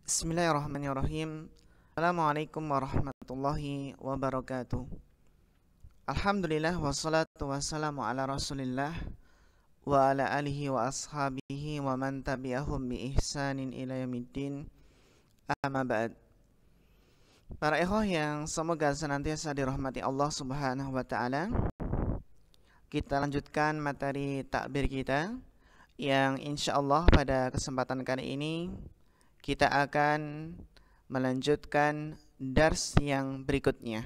Bismillahirrahmanirrahim. Assalamualaikum warahmatullahi wabarakatuh. Alhamdulillah wassalatu wassalamu ala rasulillah wa ala alihi wa ashabihi wa man tabi'ahum bi ihsanin ila yaumiddin. Amma ba'd. Para ikhwah yang semoga senantiasa dirahmati Allah Subhanahu wa taala. Kita lanjutkan materi takbir kita yang insyaallah pada kesempatan kali ini kita akan melanjutkan dars yang berikutnya.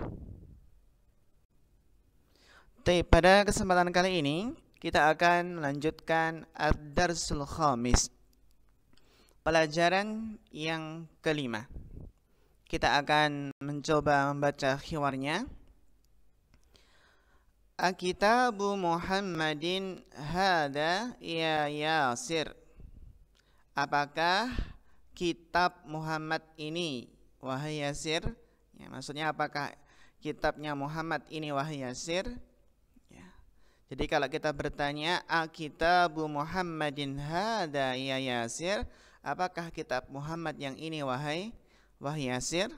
Pada kesempatan kali ini kita akan melanjutkan ad-darsul khamis, pelajaran yang kelima. Kita akan mencoba membaca khiwarnya. Akitabu Muhammadin hada ya Yasir. Apakah kitab Muhammad ini, wahai Yasir? Ya, maksudnya apakah kitabnya Muhammad ini, wahai Yasir? Ya. Jadi kalau kita bertanya, Akitabu Muhammadin hada ya Yasir, apakah kitab Muhammad yang ini, wahai Yasir?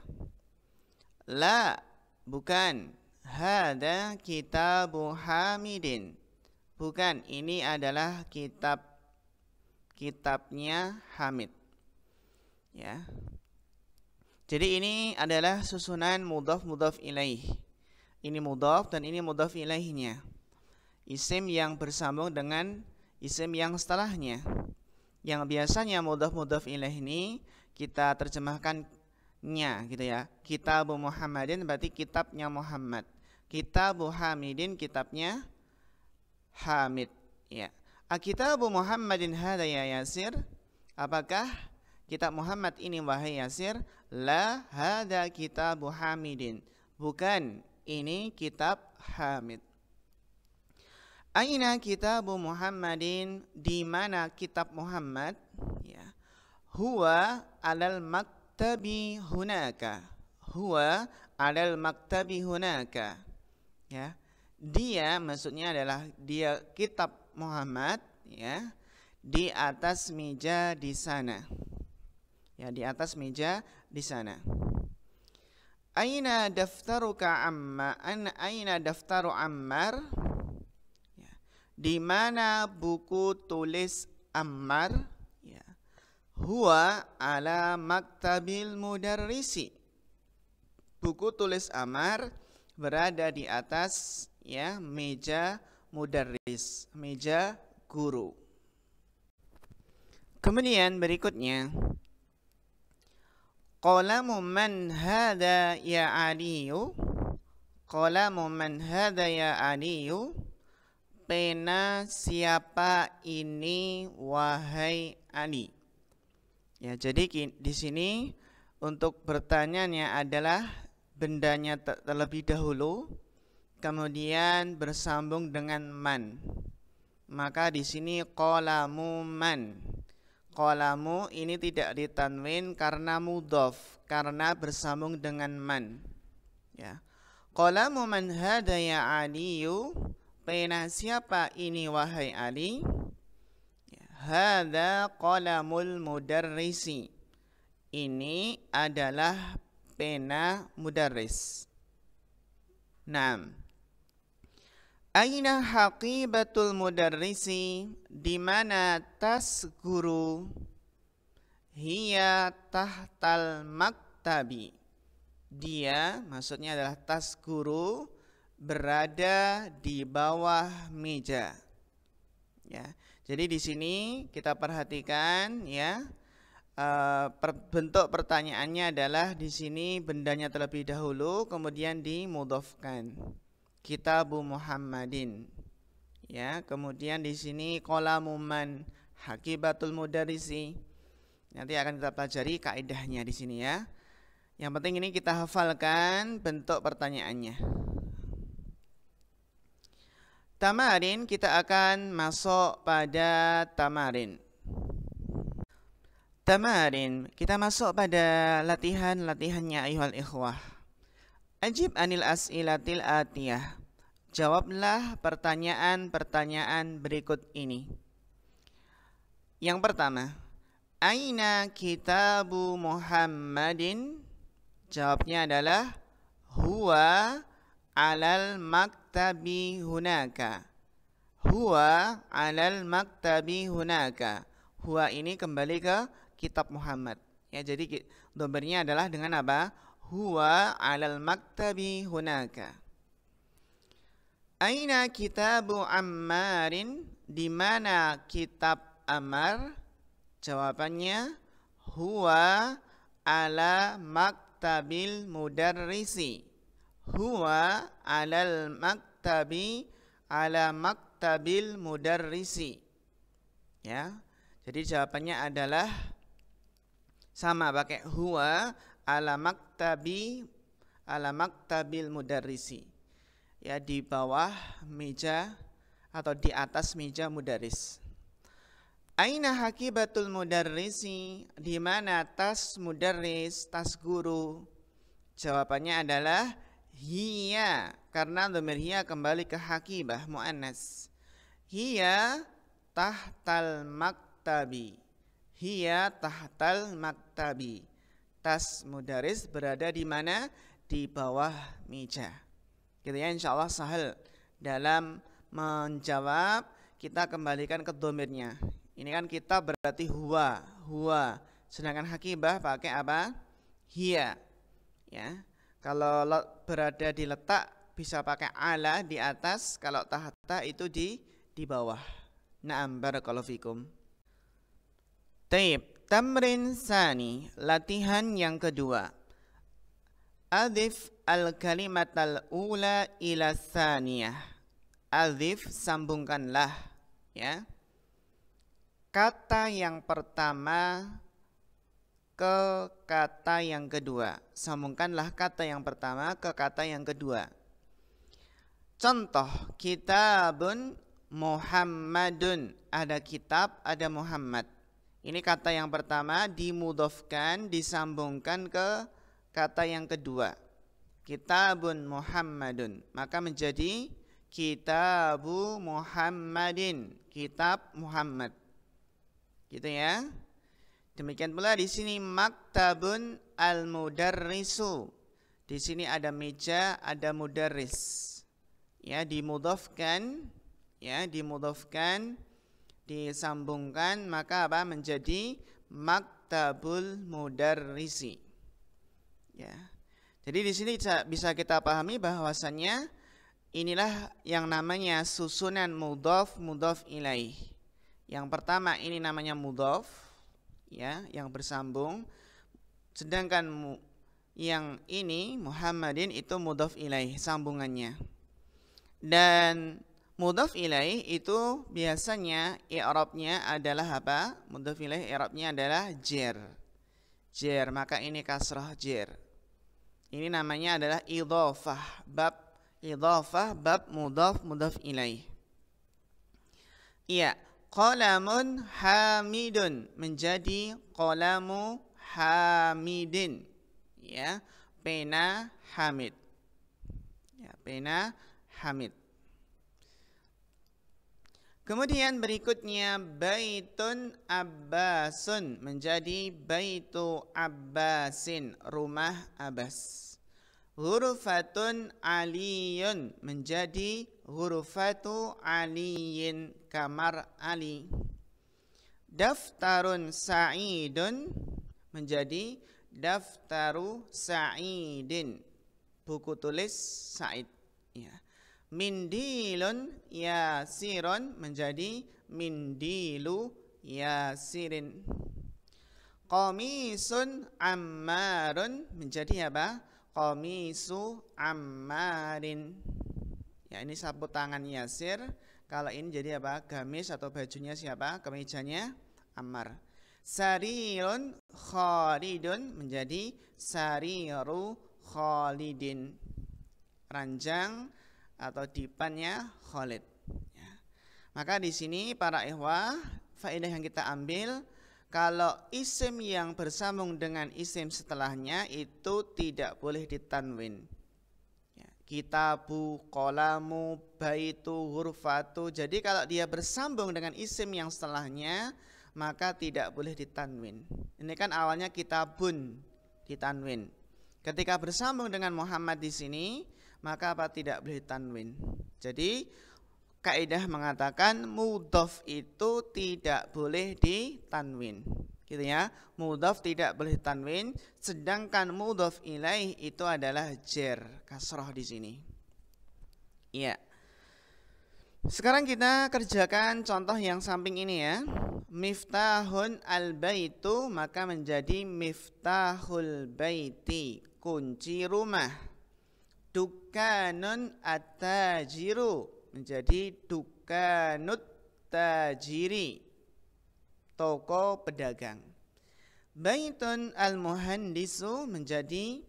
La, bukan. Hada kitabu Hamidin. Bukan, ini adalah kitabnya Hamid. Ya. Jadi ini adalah susunan mudhaf ilaih. Ini mudhaf dan ini mudhaf ilaihnya. Isim yang bersambung dengan isim yang setelahnya. Yang biasanya mudhaf ilaih ini kita terjemahkannya gitu ya. Kitabu Muhammadin berarti kitabnya Muhammad. Kitabu Hamidin kitabnya Hamid. Ya. Akitabu Muhammadin hada ya Yasir. Apakah kitab Muhammad ini, wahai Yasir? La, hada kitabu Hamidin. Bukan, ini kitab Hamid. Aina kitabu Muhammadin? Di mana kitab Muhammad? Ya. Huwa alal maktabi hunaka. Huwa alal maktabi hunaka. Ya. Dia maksudnya adalah dia kitab Muhammad, ya, di atas meja di sana. Ya, di atas meja di sana. Aina daftaruka amma? Aina daftaru Ammar? Ya. Di mana buku tulis Ammar? Ya. Huwa ala maktabil mudarrisi. Buku tulis Ammar berada di atas, ya, meja mudarris, meja guru. Kemudian berikutnya, qalamu man hada ya Aliyu? Qalamu man hada ya Aliyu? Pena siapa ini, wahai Ali? Ya, jadi di sini untuk bertanyanya adalah bendanya terlebih dahulu, kemudian bersambung dengan man. Maka di sini qalamu man. Qalamu ini tidak ditanwin karena mudhaf, karena bersambung dengan man. Ya. Qalamu man hada ya Aliyu? Pena siapa ini, wahai Ali? Ya. Hada qalamul mudarrisi. Ini adalah pena mudarris. Naam. Aina haqibatul mudarrisi? Di mana tas guru? Hiya tahtal maktabi. Dia, maksudnya adalah tas guru, berada di bawah meja. Ya. Jadi di sini kita perhatikan, ya, bentuk pertanyaannya adalah di sini bendanya terlebih dahulu, kemudian dimudhofkan. Kitabu Muhammadin, ya, kemudian di sini qalamu man, haqibatul mudarrisi. Nanti akan kita pelajari kaidahnya di sini, ya. Yang penting ini kita hafalkan bentuk pertanyaannya. Tamarin, kita akan masuk pada tamarin. Tamarin, kita masuk pada latihannya ayuhal ikhwah. Ajib anil as'ilatil atiyah. Jawablah pertanyaan-pertanyaan berikut ini. Yang pertama, Aina kitabu Muhammadin? Jawabnya adalah huwa alal maktabi hunaka. Huwa alal maktabi hunaka. Huwa ini kembali ke kitab Muhammad. Ya, jadi dobernya adalah dengan apa? Huwa alal maktabi hunaka. Aina kitabu Ammarin? Di mana kitab Ammar? Jawabannya huwa ala maktabil mudarrisi. Huwa alal maktabi ala maktabil mudarrisi. Ya. Jadi jawabannya adalah sama, pakai huwa ala maktabil mudarrisi. Ya, di bawah meja atau di atas meja mudaris. Aina hakibatul mudarrisi? Di mana tas mudarris, tas guru? Jawabannya adalah hiya, karena dhamir hiya kembali ke hakibah muannas. Hiya tahtal maktabi. Hiya tahtal maktabi. Tas mudarris berada di mana? Di bawah meja. Gitu ya, insyaallah sahal dalam menjawab. Kita kembalikan ke dhamirnya. Ini kan kita berarti huwa. Sedangkan hakibah pakai apa? Hiya. Ya. Kalau berada di letak bisa pakai ala di atas, kalau tahta itu di bawah. Na'am, barakallahu fikum. Taib, tamrin sani, latihan yang kedua. Adhif al-kalimatal ula ila tsaniyah. Adhif, sambungkanlah, ya, kata yang pertama ke kata yang kedua. Sambungkanlah kata yang pertama ke kata yang kedua. Contoh, kitabun Muhammadun. Ada kitab, ada Muhammad. Ini kata yang pertama dimudhofkan, disambungkan ke kata yang kedua. Kitabun Muhammadun. Maka menjadi kitabu Muhammadin. Kitab Muhammad. Gitu ya. Demikian pula di sini maktabun al-mudarrisu. Di sini ada meja, ada mudarris. Ya, dimudhofkan, disambungkan, maka apa? Menjadi maktabul mudarrisi. Ya. Jadi di sini bisa kita pahami bahwasannya inilah yang namanya susunan mudhaf ilaih. Yang pertama ini namanya mudhaf, ya, yang bersambung. Sedangkan yang ini Muhammadin itu mudhaf ilaih, sambungannya. Dan mudhaf ilaih itu biasanya i'rabnya adalah apa? Mudhaf ilaih i'rabnya adalah jar. Jar, maka ini kasrah jar. Ini namanya adalah idhofah, bab mudhaf ilaih. Iya, qalamun hamidun menjadi qalamu hamidin. Ya, pena hamid. Ya, pena hamid. Kemudian berikutnya baitun abbasun menjadi baitu abbasin, rumah Abbas. Ghurfatun aliyun menjadi ghurfatu aliyin, kamar Ali. Daftarun sa'idun menjadi daftaru sa'idin, buku tulis Sa'id. Ya. Mindilun yasirun menjadi mindilu yasirin. Qamisun ammarun menjadi apa? Qamisu ammarin. Ya, ini sapu tangan Yasir. Kalau ini jadi apa? Gamis atau bajunya siapa? Kemejanya Ammar. Sarirun Khalidun menjadi sariru Khalidin. Ranjang atau dipannya Khalid. Ya. Maka di sini para ikhwah, faedah yang kita ambil, kalau isim yang bersambung dengan isim setelahnya itu tidak boleh ditanwin. Ya. Kitabu, qalamu, baitu, hurfatu. Jadi kalau dia bersambung dengan isim yang setelahnya, maka tidak boleh ditanwin. Ini kan awalnya kitabun ditanwin. Ketika bersambung dengan Muhammad di sini, maka apa? Tidak boleh ditanwin. Jadi kaidah mengatakan mudhaf itu tidak boleh ditanwin. Gitu ya. Mudhaf tidak boleh ditanwin, sedangkan mudhaf ilaih itu adalah jar, kasrah di sini. Iya. Sekarang kita kerjakan contoh yang samping ini ya. Miftahun al-baitu, maka menjadi miftahul baiti, kunci rumah. Dukanun at-tajiru, menjadi dukanut tajiri, toko pedagang. Baitun al-muhandisu, menjadi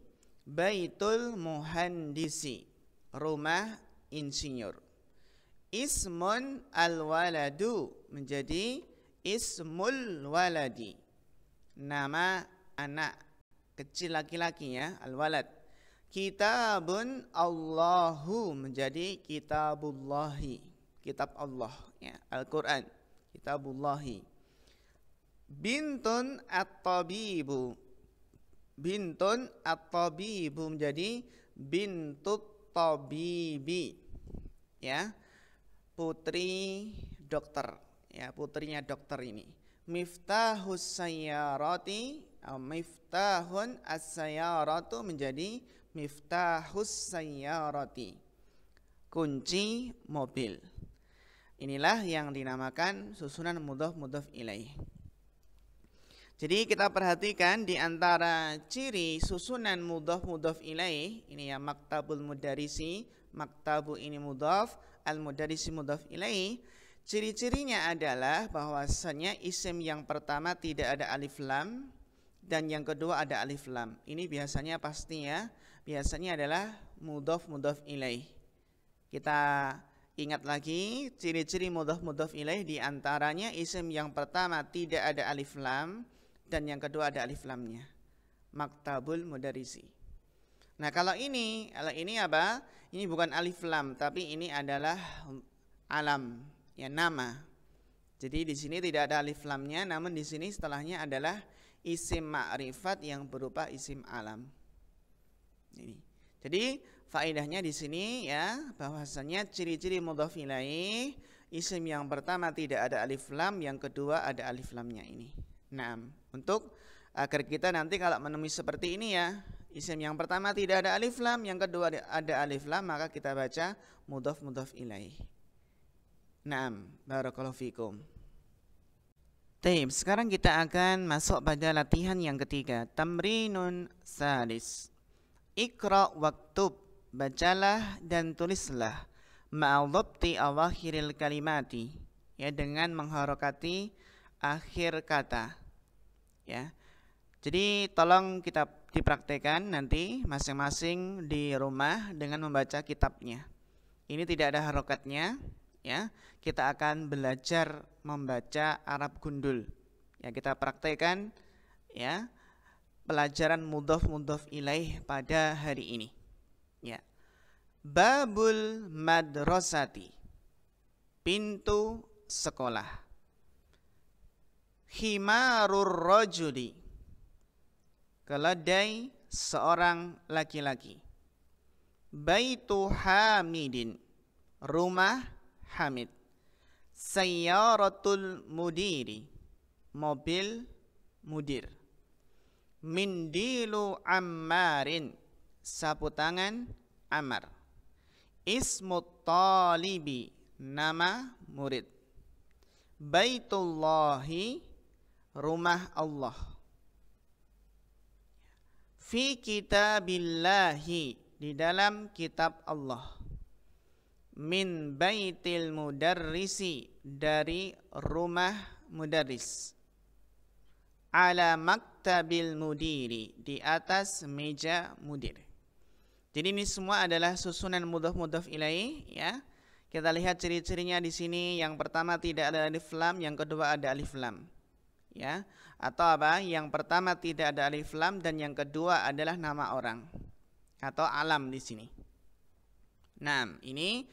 baitul muhandisi, rumah insinyur. Ismun al-waladu, menjadi ismul waladi, nama anak kecil laki-laki ya, al-walad. Kitabun Allahu, menjadi kitabullahi, kitab Allah ya, Al-Quran, kitabullahi. Bintun at-tabibu, bintun at-tabibu, menjadi bintut tabibi ya, putri dokter ya, putrinya dokter ini. Miftahus sayyarati, miftahun as-sayyaratu, menjadi miftahus sayyarati, kunci mobil. Inilah yang dinamakan susunan mudhaf mudhaf ilaih. Jadi kita perhatikan di antara ciri susunan mudhaf mudhaf ilaih ini ya, maktabul mudarisi, maktabu ini mudhaf, al mudarisi mudhaf ilaih. Ciri-cirinya adalah bahwasanya isim yang pertama tidak ada alif lam dan yang kedua ada alif lam. Ini biasanya pasti ya, biasanya adalah mudhaf mudhaf ilaih. Kita ingat lagi ciri-ciri mudhaf mudhaf ilaih, di antaranya isim yang pertama tidak ada alif lam dan yang kedua ada alif lamnya. Maktabul mudarisi. Nah, kalau ini apa? Ini bukan alif lam tapi ini adalah alam ya, nama. Jadi di sini tidak ada alif lamnya, namun di sini setelahnya adalah isim ma'rifat yang berupa isim alam. Ini. Jadi faedahnya di sini ya, bahwasanya ciri-ciri mudhaf ilaih, isim yang pertama tidak ada alif lam, yang kedua ada alif lamnya ini. Nah, untuk agar kita nanti kalau menemui seperti ini ya, isim yang pertama tidak ada alif lam, yang kedua ada alif lam, maka kita baca mudhaf mudhaf ilaih. Naam, barakallahu fikum. Taib, sekarang kita akan masuk pada latihan yang ketiga, tamrinun salis. Iqra waktub, bacalah dan tulislah, ma'adhabti awakhiril kalimati, ya, dengan mengharokati akhir kata. Ya. Jadi tolong kita dipraktekkan nanti masing-masing di rumah dengan membaca kitabnya. Ini tidak ada harokatnya. Ya, kita akan belajar membaca Arab gundul. Ya, kita praktekkan ya pelajaran mudhaf mudhaf ilaih pada hari ini. Ya. Babul madrasati, pintu sekolah. Khimarur rajuli, keledai seorang laki-laki. Baitu hamidin, rumah Hamid. Sayyaratul mudiri, mobil mudir. Mindilu ammarin, sapu tangan Ammar. Ismut talibi, nama murid. Baitullahi, rumah Allah. Fi kitabillahi, di dalam kitab Allah. Min baitil mudarrisi, dari rumah mudarris. Ala maktabil mudiri, di atas meja mudir. Jadi ini semua adalah susunan mudhaf mudhaf ilaih ya. Kita lihat ciri-cirinya di sini. Yang pertama tidak ada alif lam, yang kedua ada alif lam. Ya, atau apa? Yang pertama tidak ada alif lam dan yang kedua adalah nama orang atau alam di sini. Nah, ini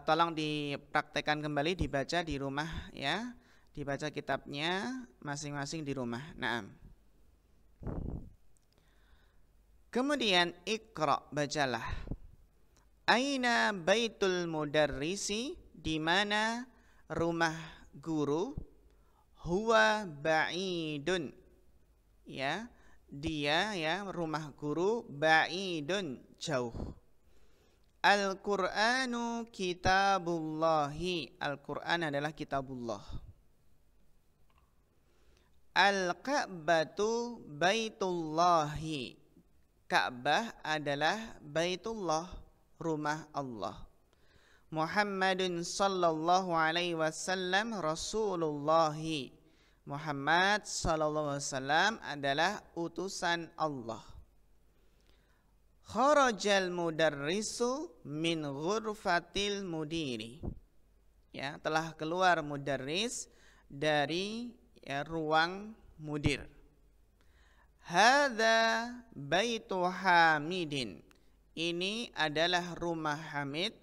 tolong dipraktekkan kembali, dibaca di rumah ya, Dibaca kitabnya masing-masing di rumah. Naam. Kemudian Iqra, bacalah. Aina baitul mudarrisi, di mana rumah guru? Huwa ba'idun, ya, dia ya rumah guru, ba'idun, jauh. Al-Qur'anu kitabullahi, Al-Qur'an adalah kitabullah. Al-Ka'batu baitullahi, Ka'bah adalah baitullah, rumah Allah. Muhammadun sallallahu alaihi wasallam rasulullahi, Muhammad sallallahu alaihi wasallam adalah utusan Allah. Kharajal mudarrisu min ghurfatil mudiri, ya, telah keluar mudarris dari ruang mudir. Hadza baitu Hamidin, ini adalah rumah Hamid.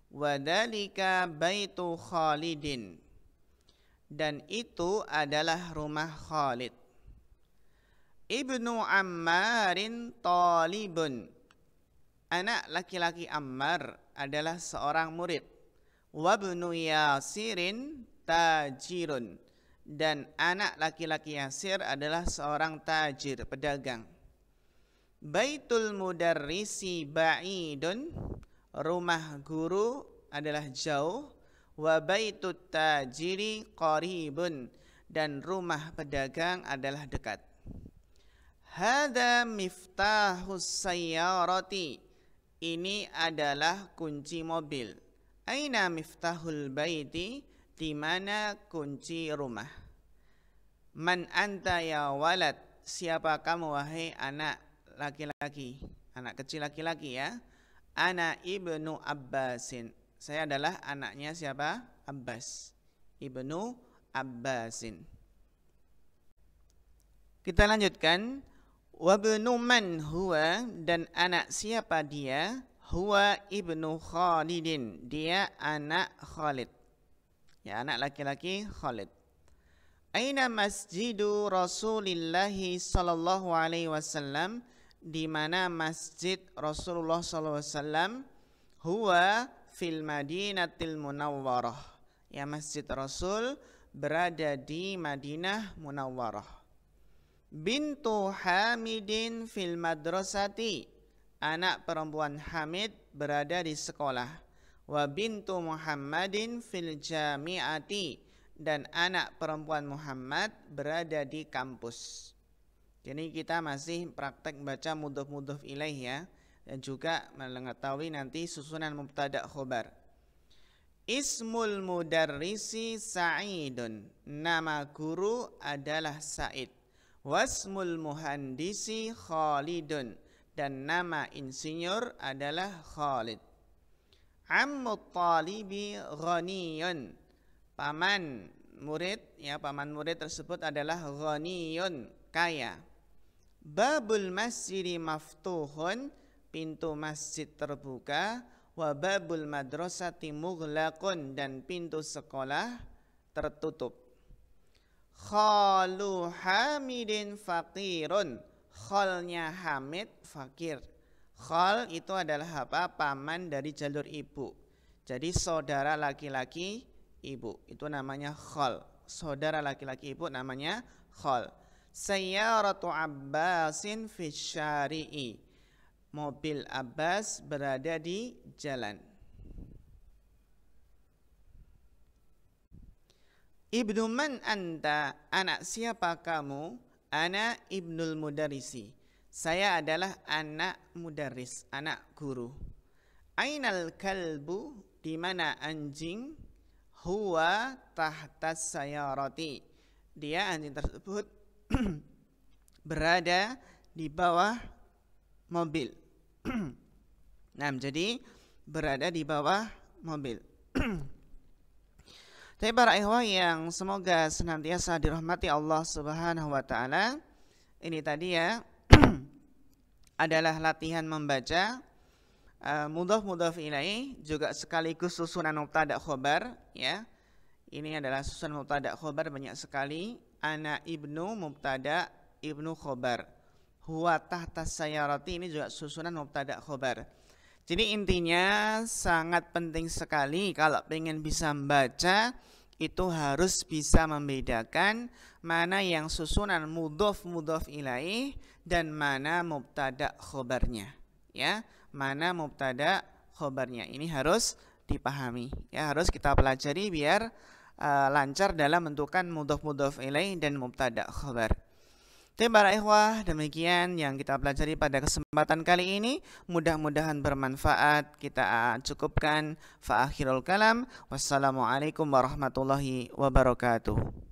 Wadhalika baitu Khalidin, dan itu adalah rumah Khalid. Ibnu Ammarin talibun, anak laki-laki Ammar adalah seorang murid. Wabnu Yasirin tajirun, dan anak laki-laki Yasir adalah seorang tajir, pedagang. Baitul mudarrisi ba'idun, rumah guru adalah jauh. Wa baitut tajiri qaribun, dan rumah pedagang adalah dekat. Hadza miftahus sayyarati, ini adalah kunci mobil. Aina miftahul baiti, di mana kunci rumah. Man anta ya walad, siapa kamu wahai anak laki-laki, anak kecil laki-laki ya. Ana ibnu Abbasin, saya adalah anaknya siapa? Abbas, ibnu Abbasin. Kita lanjutkan. Wabnu man huwa, dan anak siapa dia? Huwa ibnu Khalidin, dia anak Khalid, ya, anak laki-laki Khalid. Aina masjidu Rasulillahi sallallahu alaihi wasallam, di mana masjid Rasulullah sallallahu alaihi wasallam? Huwa fil Madinatil Munawwarah, ya, masjid Rasul berada di Madinah Munawwarah. Bintu Hamidin fil madrasati, anak perempuan Hamid berada di sekolah. Wa bintu Muhammadin fil jami'ati, dan anak perempuan Muhammad berada di kampus. Jadi kita masih praktek baca mudhof ilaih ya, dan juga mengetahui nanti susunan mubtada khobar. Ismul mudarrisi Sa'idun, nama guru adalah Sa'id. Wasmul muhandisi Khalidun, dan nama insinyur adalah Khalid. Ammut talibi ghaniyun, paman murid, ya, paman murid tersebut adalah ghaniyun, kaya. Babul masjidi maftuhun, pintu masjid terbuka. Wa babul madrasati mughlaqun, dan pintu sekolah tertutup. Khalu Hamidin faqirun, khalnya Hamid fakir. Khal itu adalah apa? Paman dari jalur ibu. Jadi saudara laki-laki ibu, itu namanya khal. Saudara laki-laki ibu namanya khal. Sayyaratu Abbasin fi syari'i, mobil Abbas berada di jalan. Ibnu man anta, anak siapa kamu? Ana ibnul mudarrisi, saya adalah anak mudarris, anak guru. Ainal kalbu, di mana anjing? Huwa tahtas sayarati, dia, anjing tersebut berada di bawah mobil. Nah, jadi berada di bawah mobil. Tapi para ikhwah yang semoga senantiasa dirahmati Allah Subhanahu wa taala, ini tadi ya adalah latihan membaca mudhaf ilaih, juga sekaligus susunan mubtada khobar ya. Ini adalah susunan mubtada khobar banyak sekali. Ana ibnu mubtada ibnu khobar. Huwa tahta sayyarati ini juga susunan mubtada khobar. Jadi intinya sangat penting sekali kalau pengen bisa membaca itu harus bisa membedakan mana yang susunan mudhof ilaih dan mana mubtada khobarnya. Ya, mana mubtada khobarnya ini harus dipahami. Ya, harus kita pelajari biar lancar dalam menentukan mudhof ilaih dan mubtada khobar. Terima para ikhwah, demikian yang kita pelajari pada kesempatan kali ini. Mudah-mudahan bermanfaat. Kita cukupkan fa akhirul kalam. Wassalamualaikum warahmatullahi wabarakatuh.